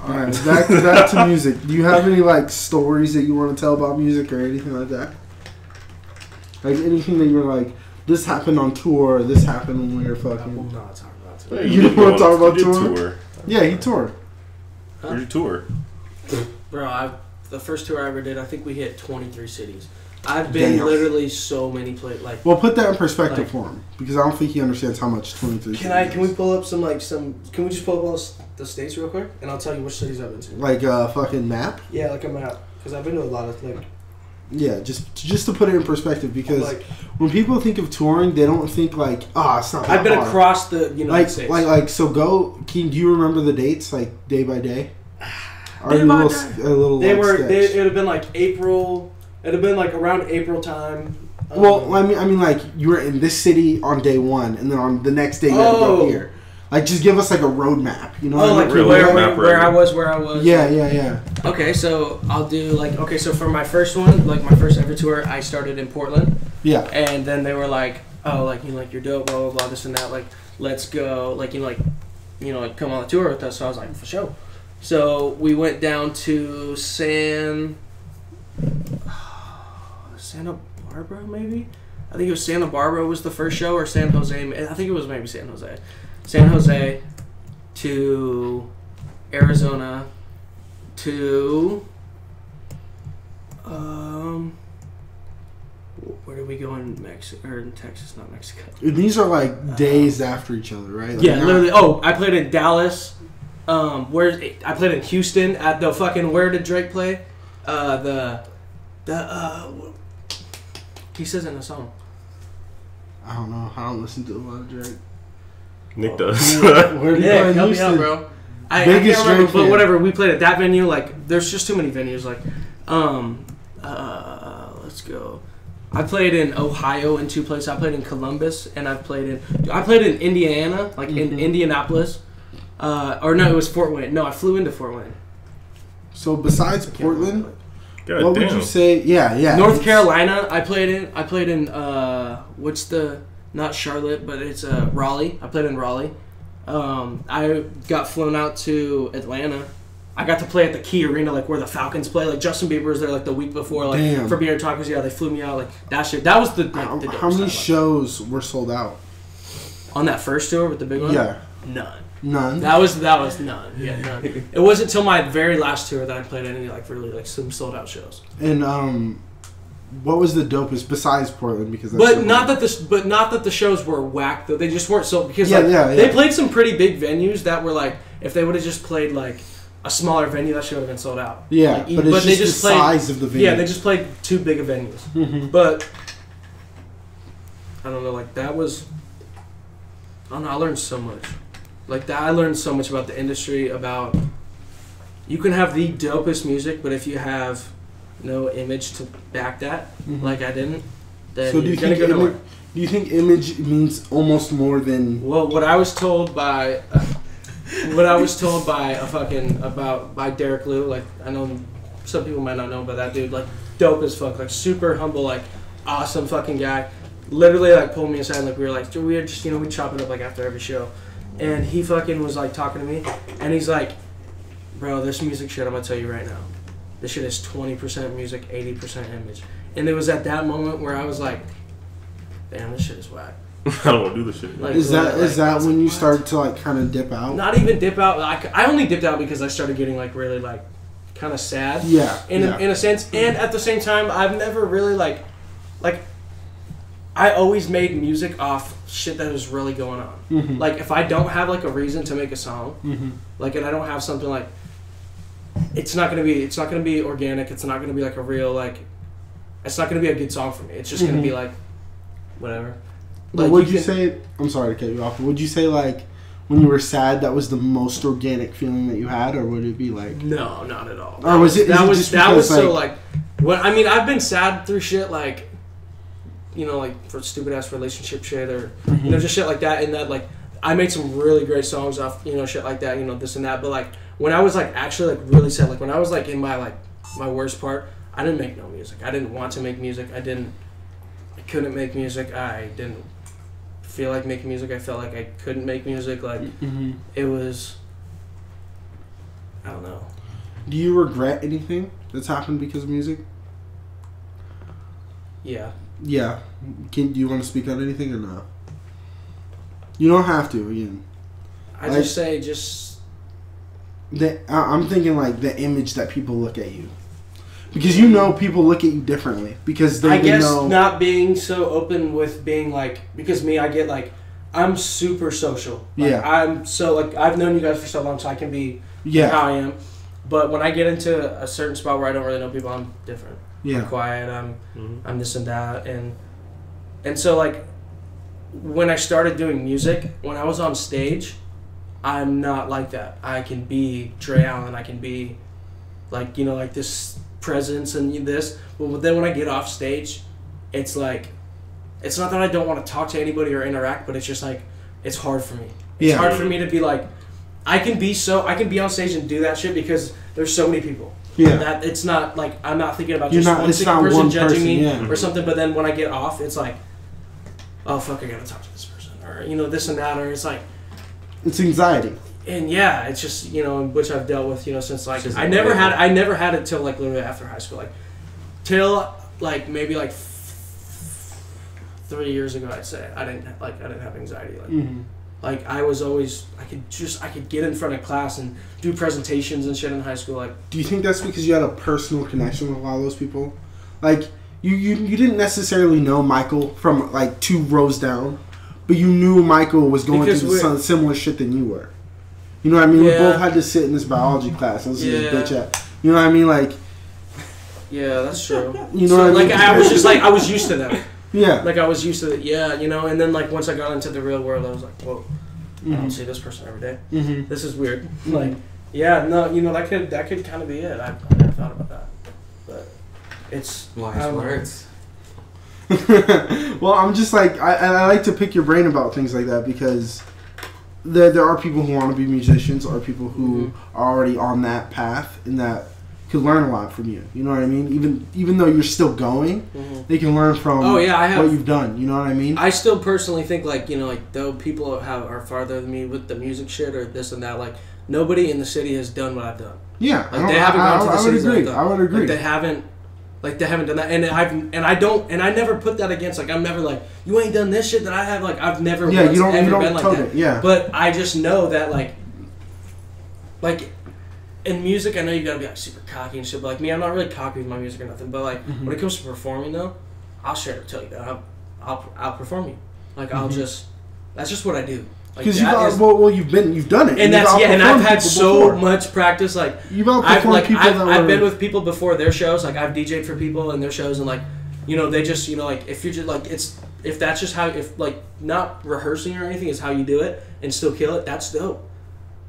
Alright, back to music. Do you have any like stories that you want to tell about music or anything like that? Like anything that you're like, this happened on tour, or this happened when we were fucking. I'm not talking about tour. Hey, You don't want to talk about tour? tour? Yeah, he toured. Where'd you tour? Bro, the first tour I ever did, I think we hit 23 cities. I've been literally so many places. Like, well, put that in perspective for him because I don't think he understands how much 23. Can we pull up some? Can we just pull up all the states real quick, and I'll tell you which cities I've been to. Like a fucking map? Yeah, like a map, because I've been to a lot of like. Yeah, just to put it in perspective because like, when people think of touring, they don't think like, it's not. I've been hard. across the United States. So go. Do you remember the dates like day by day? Or day by day. It would have been like April. It'd have been like around April time. Well, I mean, like you were in this city on day one, and then on the next day you had to go here. Like, just give us like a roadmap, you know? Like where I was. Yeah. Okay, so I'll do like so for my first one, like my first ever tour, I started in Portland. Yeah. And then they were like, like you're dope, blah blah blah, this and that. Like, let's go, like come on the tour with us. So I was like, for sure. So we went down to Santa Barbara, maybe? I think it was Santa Barbara was the first show, or San Jose. I think it was maybe San Jose. San Jose to Arizona to where did we go in Mexico or in Texas? Not Mexico. These are like days after each other, right? Like literally. I played in Dallas. I played in Houston at the fucking. Where did Drake play? He says it in a song. I don't know. I don't listen to a lot of Drake. Nick does. Where did you help me out, bro. I can't remember, but whatever. We played at that venue. Like, there's just too many venues. Like, let's go. I played in Ohio in 2 places. I played in Columbus, and I played in Indiana, like in Indianapolis. Or no, it was Fort Wayne. No, I flew into Fort Wayne. So besides Portland, what would you say? Yeah. North Carolina, I played in not Charlotte, but it's Raleigh. I played in Raleigh. I got flown out to Atlanta. I got to play at the Key Arena, like where the Falcons play. Like Justin Bieber was there like the week before, like for Beer Tacos. Yeah, they flew me out. Like that shit. That was the. Like, how many shows were sold out on that first tour with the big one? Yeah, none. That was none. Yeah, none. It wasn't until my very last tour that I played any like really like some sold out shows. And what was the dopest besides Portland? Because not that the shows were whack though. They just weren't so because they played some pretty big venues that were like if they would have just played like a smaller venue that should have been sold out. Yeah, like, but they just played size of the venue. Yeah, they just played too big of venues. Mm-hmm. But I don't know, like that was. I don't know. I learned so much. Like that, I learned so much about the industry. About you can have the dopest music, but if you have no image to back that, like I didn't, then so do you think image means almost more than? Well, what I was told by by Derek Liu, like I know some people might not know about that dude, like dope as fuck, like super humble, like awesome fucking guy. Literally like pulled me aside, like we were just we chop it up like after every show, and he fucking was like talking to me, and he's like, bro, this music shit, I'm gonna tell you right now, this shit is 20% music, 80% image, and it was at that moment where I was like, damn, this shit is whack. I don't want to do this shit. Like, is that when you started to like kind of dip out? Not even dip out. I only dipped out because I started getting like really like kind of sad. Yeah. In a sense, and at the same time, I've never really like I always made music off shit that was really going on. Mm-hmm. Like if I don't have like a reason to make a song, like and I don't have something like, it's not gonna be organic. It's not gonna be like a real like, it's not gonna be a good song for me. It's just gonna be like, whatever. But would you say? I'm sorry to cut you off. But would you say like when you were sad that was the most organic feeling that you had, or would it be like? No, not at all. Or was it? That was so like. When I mean, I've been sad through shit like, like for stupid ass relationship shit or just shit like that. And that like I made some really great songs off shit like that. This and that. But like when I was like actually like really sad, like when I was like in my worst part, I didn't make no music. I didn't want to make music. I couldn't make music. I didn't feel like making music. I felt like I couldn't make music. Like it was. I don't know. Do you regret anything that's happened because of music? Yeah. Yeah. Do you want to speak on anything or not? You don't have to, Ian. I just say I'm thinking like the image that people look at you. Because you know people look at you differently. Because they know... not being so open with being like... Because me, I get like... I'm super social. Like, yeah. I'm so like... I've known you guys for so long, so I can be how I am. But when I get into a certain spot where I don't really know people, I'm different. Yeah. I'm quiet. I'm this and that. And so like... When I started doing music, when I was on stage... I'm not like that. I can be Trey Allen. I can be like, like this presence and this. But then when I get off stage, it's like, it's not that I don't want to talk to anybody or interact, but it's just like, it's hard for me. It's hard for me to be like, I can be on stage and do that shit because there's so many people. Yeah. That it's not like, I'm not thinking about one person judging me yeah. or something. But then when I get off, it's like, oh fuck, I gotta talk to this person. Or, this and that. Or it's like, it's anxiety. And yeah, it's just, which I've dealt with, since like I never had it till like literally after high school, like till like maybe like 3 years ago, I'd say I didn't have anxiety. Like like I was always I could get in front of class and do presentations and shit in high school. Like, do you think that's because you had a personal connection with a lot of those people? Like you didn't necessarily know Michael from like 2 rows down. But you knew Michael was going through some similar shit than you were. You know what I mean? Yeah. We both had to sit in this biology class and listen to this bitch at. You know what I mean? Like. Yeah, that's true. You know what I mean? Like I was just like I was used to that. Yeah. Like I was used to it. Yeah, and then like once I got into the real world, I was like, whoa, I don't see this person every day. This is weird. Like, yeah, no, that could kind of be it. I never thought about that, but it's wise words. Well, I'm just like I like to pick your brain about things like that because there are people who want to be musicians or people who are already on that path and that could learn a lot from you. You know what I mean? Even though you're still going, they can learn from what you've done. You know what I mean? I still personally think like like though people are farther than me with the music shit or this and that, like nobody in the city has done what I've done. Yeah, like, they haven't gone to the cities that I've done. I would agree. Like, they haven't done that, and I never put that against. Like I'm never like you ain't done this shit that I have. Like I've never you don't been like that. Yeah, but I just know that like in music, I know you gotta be like super cocky and shit. But like me, I'm not really cocky with my music or nothing. But like when it comes to performing though, I'll tell you that I'll perform you. Like that's just what I do. Because you've done it, and and I've had so much practice. Like you've outperformed people. I've been with people before their shows. Like I've DJ'd for people in their shows, and like they just like if you're just like if that's just how not rehearsing or anything is how you do it and still kill it. That's dope.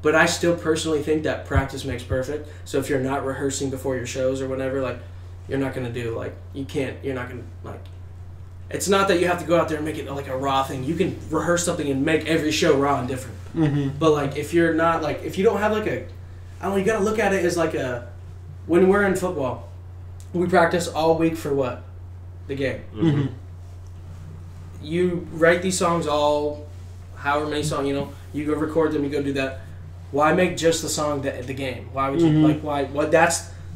But I still personally think that practice makes perfect. So if you're not rehearsing before your shows or whatever, like you're not gonna do you're not gonna like. It's not that you have to go out there and make it like a raw thing. You can rehearse something and make every show raw and different. But like if you're not like if you don't have like I don't know, you gotta look at it as like when we're in football, we practice all week for what? The game. You write these songs however many songs, you go record them, you go do that. Why make just the song the game? Why would you what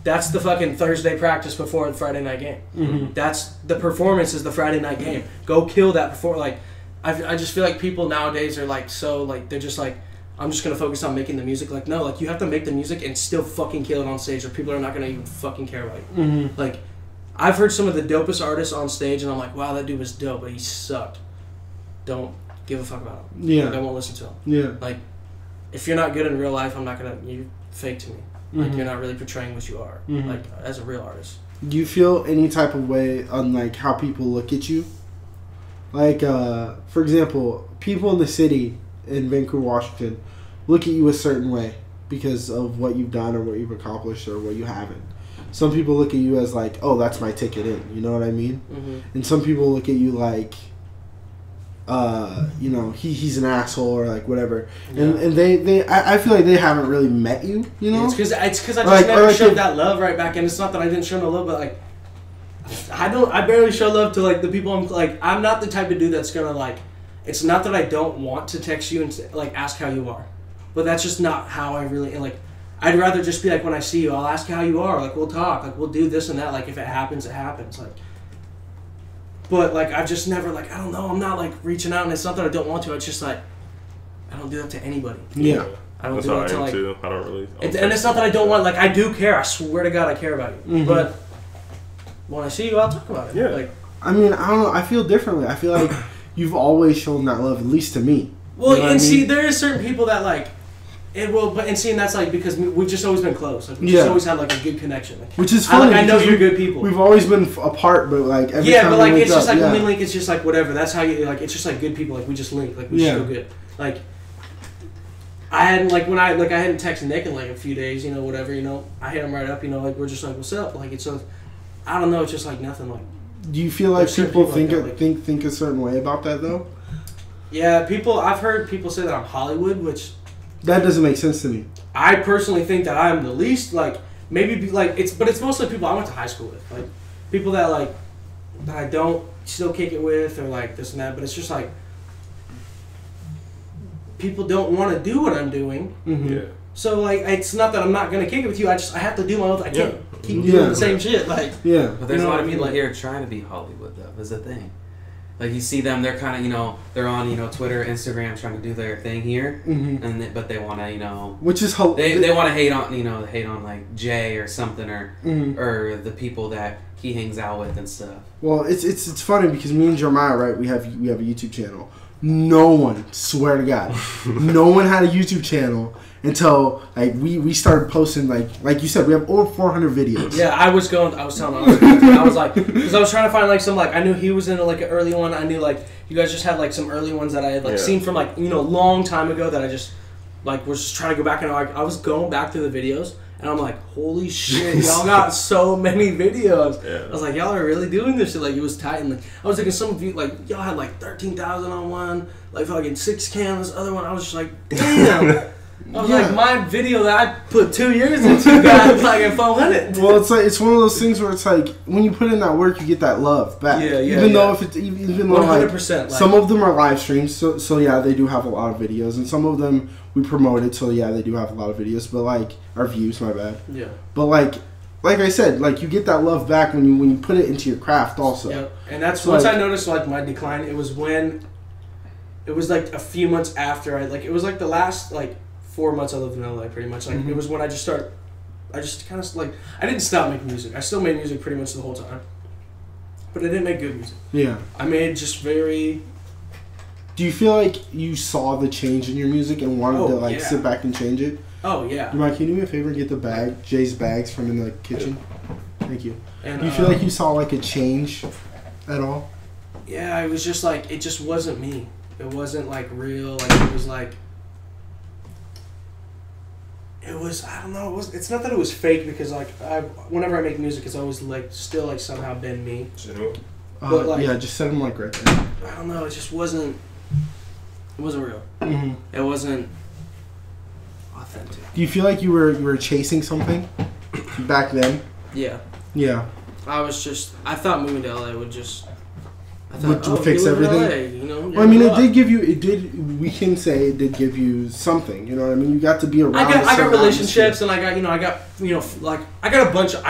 that's the fucking Thursday practice before the Friday night game. That's the performance is the Friday night game. Go kill that before. Like, I just feel like people nowadays are like so like they're just like I'm just gonna focus on making the music. Like no, like you have to make the music and still fucking kill it on stage, or people are not gonna even fucking care about you. Like, I've heard some of the dopest artists on stage, and I'm like, wow, that dude was dope, but he sucked. Don't give a fuck about him. Yeah, like, I won't listen to him. Yeah, like if you're not good in real life, I'm not gonna. You fake to me. Like you're not really portraying what you are, like as a real artist. Do you feel any type of way on like how people look at you? Like, for example, people in the city in Vancouver, Washington, look at you a certain way because of what you've done or what you've accomplished or what you haven't. Some people look at you as like, oh, that's my ticket in. You know what I mean? And some people look at you like, he's an asshole or like whatever, and I feel like they haven't really met you. It's because I just never showed that love right back, and it's not that I didn't show no love, but like I barely show love to like the people I'm not the type of dude that's gonna like. It's not that I don't want to text you and like ask how you are, but that's just not how I really like. I'd rather just be like, when I see you, I'll ask you how you are. Like, we'll talk. Like, we'll do this and that. Like, if it happens, it happens. Like, but, like, I've just never, like, I don't know. I'm not, like, reaching out, and it's not that I don't want to. It's just, like, I don't do that to anybody. Yeah. I don't That's do how that to, I am, like... too. I don't really... And it's not that I don't want... Like, I do care. I swear to God I care about you. Mm-hmm. But when I see you, I'll talk about it. Yeah. Like, I mean, I don't know. I feel differently. I feel like you've always shown that love, at least to me. well, You know what and I see, mean? there is certain people that, like... It will, but and seeing that's like because we've just always been close. Like we Yeah. just always had like a good connection. Like, Which is funny. I know because you're good people. We've always been apart, but like every time but like we it's link just up, like yeah. when we link, it's just like whatever. That's how you like. It's just like good people. Like we just link. Like we just Yeah. feel good. Like I hadn't like when I hadn't texted Nick in like a few days. You know whatever. You know I hit him right up. You know like we're just like what's up. Like it's I don't know. It's just like nothing. Like Do you feel like There's certain people people think like that, like- think a certain way about that though? yeah, people. I've heard people say that I'm Hollywood, which That doesn't make sense to me. I personally think that I'm the least like maybe be, like it's mostly people I went to high school with, like people that like that I don't still kick it with or like this and that, but it's just like people don't want to do what I'm doing, Mm-hmm. Yeah. so like it's not that I'm not gonna kick it with you. I have to do my own. I can't keep Yeah. doing the same shit. Like Yeah. But there's You know a lot what of I people mean? here trying to be Hollywood, though, is the thing. Like, you see them, they're kind of, they're on, Twitter, Instagram, trying to do their thing here, Mm-hmm. and but they want to, Which is they want to hate on, like, Jay or something, Mhm. or the people that he hangs out with and stuff. Well, it's funny because me and Jeremiah, right? We have a YouTube channel. No one, swear to God, no one had a YouTube channel until like we started posting like you said, we have over 400 videos. yeah, I was telling I was like because I was trying to find like some like I knew he was in like an early one. I knew like you guys just had like some early ones that I had like Yeah. seen from like long time ago that I just like was just trying to go back and I was going back through the videos. And I'm like, holy shit, y'all got so many videos. Yeah. I was like, y'all are really doing this shit. Like, it was tight. And like, I was thinking some of you, like, y'all had like 13,000 on one, like fucking 6K on this other one. I was just like, damn. I was Yeah. like, my video that I put 2 years into got like at 400. Well, it's one of those things where it's like when you put in that work, you get that love back. Yeah, yeah, Even though yeah. if it's even though like 100%. Like, some of them are live streams, so yeah, they do have a lot of videos, and some of them we promoted, so yeah, they do have a lot of videos. But like our views, my bad. yeah. But like I said, like you get that love back when you put it into your craft, also. Yeah. And that's So, once like- I noticed like my decline. It was when, it was like a few months after it was like the last like 4 months I lived in LA, pretty much. Like Mhm. it was when I just kind of like I didn't stop making music. I still made music pretty much the whole time, but I didn't make good music. Yeah. I made just very. Do you feel like you saw the change in your music and wanted Oh, to like yeah. sit back and change it? Oh yeah. Mike, can you do me a favor and get Jay's bags from in the kitchen? Thank you. And Do you feel like you saw like a change at all? Yeah, it was just like it just wasn't me. It wasn't like real. Like it was like. It was I don't know. It's not that it was fake because like whenever I make music, it's always like still like somehow been me. But, like- Yeah, just set them like right there. I don't know. It just wasn't. It wasn't real. Mm-hmm. It wasn't authentic. Do you feel like you were chasing something back then? Yeah, Yeah. I thought moving to LA would just. I Would thought, fix you live in everything? LA, Well, I mean, it did. We can say it did give you something. You know what I mean? You got to be around. I a got certain relationships atmosphere. and I got a bunch of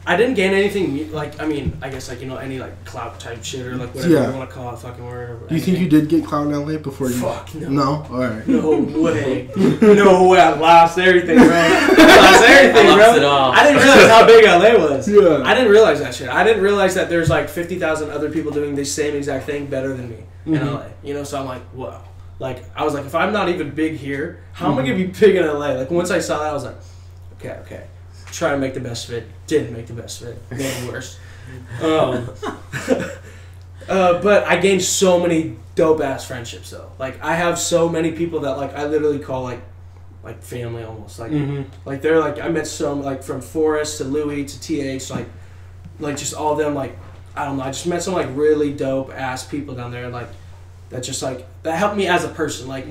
I didn't gain anything like I guess like any like clout type shit or like whatever Yeah. you want to call it fucking word. Do you think you did get clout in LA before you? Fuck no. No. All right. No way. No way. I lost everything, bro. I lost everything, I lost bro. it all. I didn't realize how big LA was. Yeah. I didn't realize that shit. I didn't realize that there's like 50,000 other people doing the same exact thing better than me in Mhm. LA. So I'm like, whoa. Like, I was like, if I'm not even big here, how am I going to be big in LA? Like, once I saw that, I was like, okay. Try to make the best of it. Didn't make the best of it. Made it worse. But I gained so many dope-ass friendships, though. Like, I have so many people that, like, I literally call, like family almost. Like, like they're, like, I met some, like, from Forrest to Louis to TH, like just all of them, like, I don't know. I just met some, like, really dope-ass people down there, like, that just, like, that helped me as a person. Like,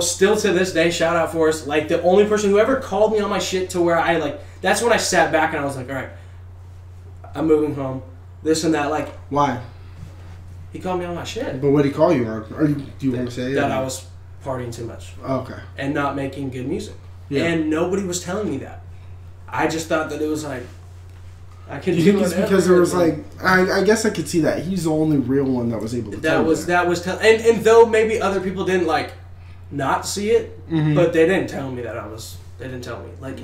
still to this day, shout out Forrest, like, the only person who ever called me on my shit to where I, like, that's when I sat back and I was like, all right, I'm moving home, this and that. Like, Why? he called me on my shit. But what did he call you on? Or do you want to say That I was partying too much Okay. and not making good music. Yeah. And nobody was telling me that. I just thought that it was like, I could Do you think it's because there was like, I guess I could see that. He's the only real one that was able to tell and though maybe other people didn't like not see it, but they didn't tell me that they didn't tell me. Like,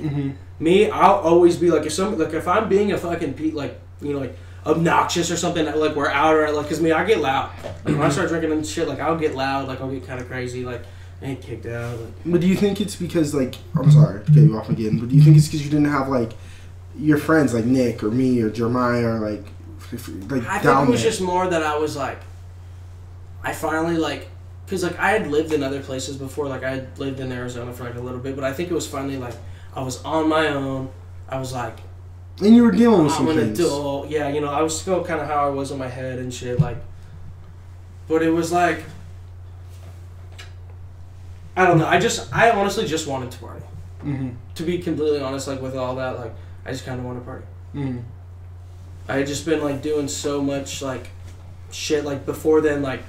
me, I'll always be like, if I'm being a fucking, like, you know, like, obnoxious or something, like, we're out or, like, because me, I get loud. Like, when I start drinking and shit, like, I'll get loud, like, I'll get kind of crazy, like, I ain't kicked out. Like. But do you think it's because, like, I'm sorry to get you off again, but do you think it's because you didn't have, like, your friends, like Nick or me or Jeremiah or, like I think it was just more that I was, like, I finally, like, because, like, I had lived in other places before. Like, I had lived in Arizona for, like, a little bit. But I think it was finally, like, I was on my own. I was, like... And you were dealing with some things. I'm an things. adult. Yeah, you know, I was still kind of how I was in my head and shit. Like... But it was, like... I don't know. I honestly just wanted to party. To be completely honest, like, with all that, like, I just kind of want to party. I had just been, like, doing so much, like, shit. Like, before then, like...